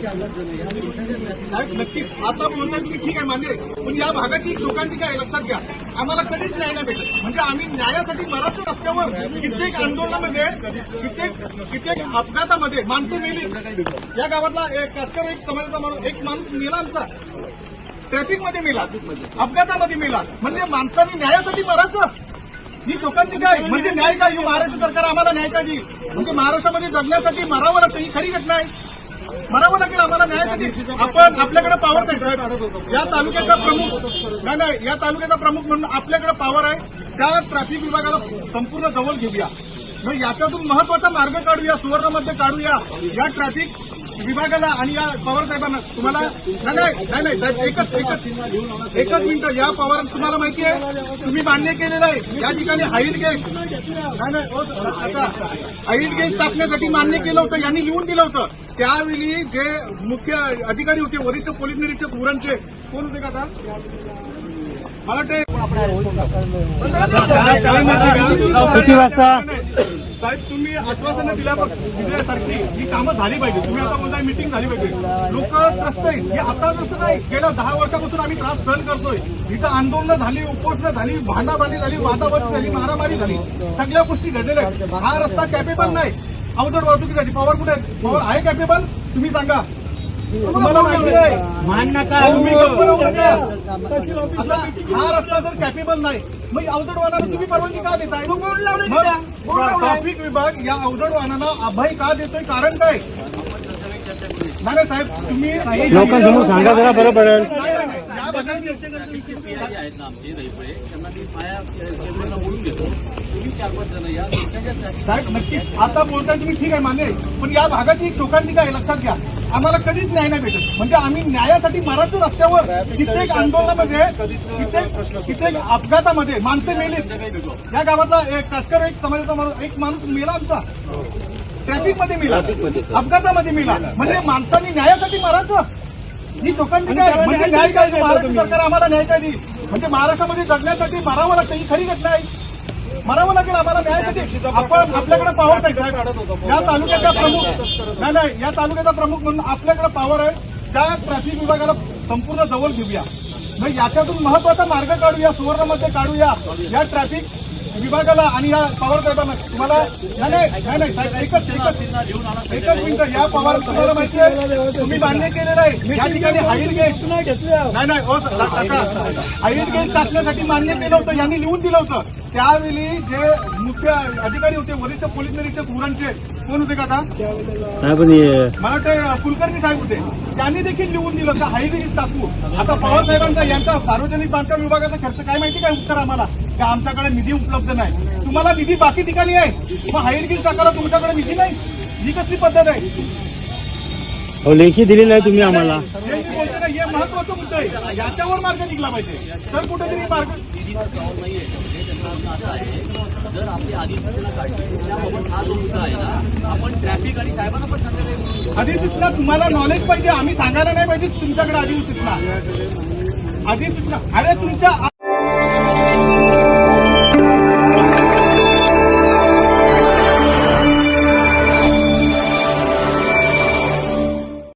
साहेब नक्कीच आता बोलताय तुम्ही, ठीक आहे मान्य आहे, पण या भागाची एक शोकांतिका आहे, लक्षात घ्या. आम्हाला कधीच न्याय नाही भेटत. म्हणजे आम्ही न्यायासाठी मराठी रस्त्यावर कित्येक आंदोलनामध्ये कित्येक अपघातामध्ये माणसं मेली. या गावातला कास्कर एक समाजाचा माणूस, एक माणूस मेला आमचा, ट्रॅफिकमध्ये मेला, अपघातामध्ये मेला. म्हणजे माणसाने न्यायासाठी मरायचं, ही शोकांतिका आहे. म्हणजे न्याय काय? ही महाराष्ट्र सरकार आम्हाला न्याय काय देईल? म्हणजे महाराष्ट्रामध्ये जगण्यासाठी मरावं लागतं, ही खरी घटना आहे. मरावं लागेल आम्हाला न्यायासाठी. आपण आपल्याकडे पॉवर आहे साहेब, या तालुक्याचा प्रमुख नाही, या तालुक्याचा प्रमुख म्हणून आपल्याकडे पॉवर आहे. त्या ट्रॅफिक विभागाला संपूर्ण जवळ घेऊया, मग याच्यातून महत्वाचा मार्ग काढूया, सुवर्णमध्ये काढूया या ट्रॅफिक विभागाला आणि या पवार साहेबांना. तुम्हाला नाही साहेब, एकच मिनिट. या पवार तुम्हाला माहिती आहे, तुम्ही मान्य केलेलं आहे या ठिकाणी हाईल गेट हाईल गेट टाकण्यासाठी मान्य केलं होतं, यांनी लिहून दिलं होतं. त्यावेळी जे मुख्य अधिकारी होते, वरिष्ठ पोलीस निरीक्षक उरणचे, कोण होते का आता मला ते किती वाजता साहेब तुम्ही आश्वासनं दिल्यासारखी ही कामं झाली पाहिजे. तुम्ही आता कोणता मिटिंग झाली पाहिजे. लोक त्रस्त आहेत, हे आता जसं नाही, गेल्या 10 वर्षापासून आम्ही त्रास सहन करतोय. इथं आंदोलनं झाली, उपोषणं झाली, भांडाभांडी झाली, वादावादी झाली, मारामारी झाली, सगळ्या गोष्टी घडलेल्या आहेत. हा रस्ता कॅपेबल नाही अवजड वाहतुकीसाठी. पॉवर कुठे आहे? पॉवर आहे कॅपेबल? तुम्ही सांगा, तुम्हाला माहिती आहे. तुम्ही हा रस्ता जर कॅपेबल नाही, मग अवजड वाहनाला तुम्ही परवानगी का देताय? ट्रॅफिक विभाग या अवजड वाहनाला अभय का देतोय? कारण काय? नाही साहेब, तुम्ही लोकांसमोर सांगा जरा, बरं पडेल. आहेत ना आमचे दैपळे, त्यांना मी पाया बोलून घेतो. तुम्ही 4-5 जण या. साहेब नक्कीच आता बोलताय तुम्ही, ठीक आहे मान्य आहे, पण या भागाची एक शोकांतिका आहे, लक्षात घ्या. आम्हाला कधीच न्याय नाही भेटत. म्हणजे आम्ही न्यायासाठी मराठी रस्त्यावर कित्येक आंदोलनामध्ये कित्येक अपघातामध्ये माणसं मेली. या गावातला कास्कर एक समाजाचा माणूस, एक माणूस मेला आमचा, ट्रॅफिकमध्ये मेला, अपघातामध्ये मेला. म्हणजे माणसाने न्यायासाठी मरायचं, ही शोकांतिका आहे. म्हणजे न्याय काय? महाराष्ट्र सरकार आम्हाला न्याय काय देईल? म्हणजे महाराष्ट्रामध्ये जगण्यासाठी मरावं लागतं, ही खरी घटना आहे. मरावं लागेल आम्हाला न्यायासाठी. आपण आपल्याकडे पॉवर आहे साहेब, या तालुक्याचा प्रमुख नाही, या तालुक्याचा प्रमुख म्हणून आपल्याकडे पॉवर आहे. त्या ट्रॅफिक विभागाला संपूर्ण जवळ घेऊया, मग याच्यातून महत्वाचा मार्ग काढूया, सुवर्णमध्ये काढूया या ट्रॅफिक विभागाला आणि या पवार साहेबांना. तुम्हाला नाही साहेब, एकच मिनिट. या पवार तुम्हाला माहिती आहे, तुम्ही मान्य केलेलं आहे या ठिकाणी हाईल गेट हाईल गेट टाकण्यासाठी मान्य केलं होतं, यांनी लिहून दिलं होतं. त्यावेळी जे मुख्य अधिकारी होते, वरिष्ठ पोलीस निरीक्षक उरणचे, कोण होते का आता मला वाटतं कुलकर्णी साहेब होते, त्यांनी देखील लिहून दिलं का हाईल गेट टाकू. आता पवार साहेबांचा यांचा सार्वजनिक बांधकाम विभागाचा खर्च काय माहिती काय? उत्तर आम्हाला का आमच्याकडे निधी उपलब्ध नाही. तुम्हाला निधी बाकी ठिकाणी आहे, मग हाईल गेट टाकायला तुमच्याकडे निधी नाही? ही कसली पद्धत आहे? लेखी दिली नाही तुम्ही आम्हाला. हे महत्वाचा मुद्दा आहे, याच्यावर मार्ग निघला पाहिजे. तर कुठेतरी मार्ग नाहीये. त्यांचं असं आहे, जर आपली अधिसूचना काढली त्याबाबत हा जो मुद्दा आहे ना, आपण ट्रॅफिक आणि साहेबांना पण सांगायला. अधिसूचना तुम्हाला नॉलेज पाहिजे, आम्ही सांगायला नाही पाहिजे तुमच्याकडे अधिसूचना. अरे तुमच्या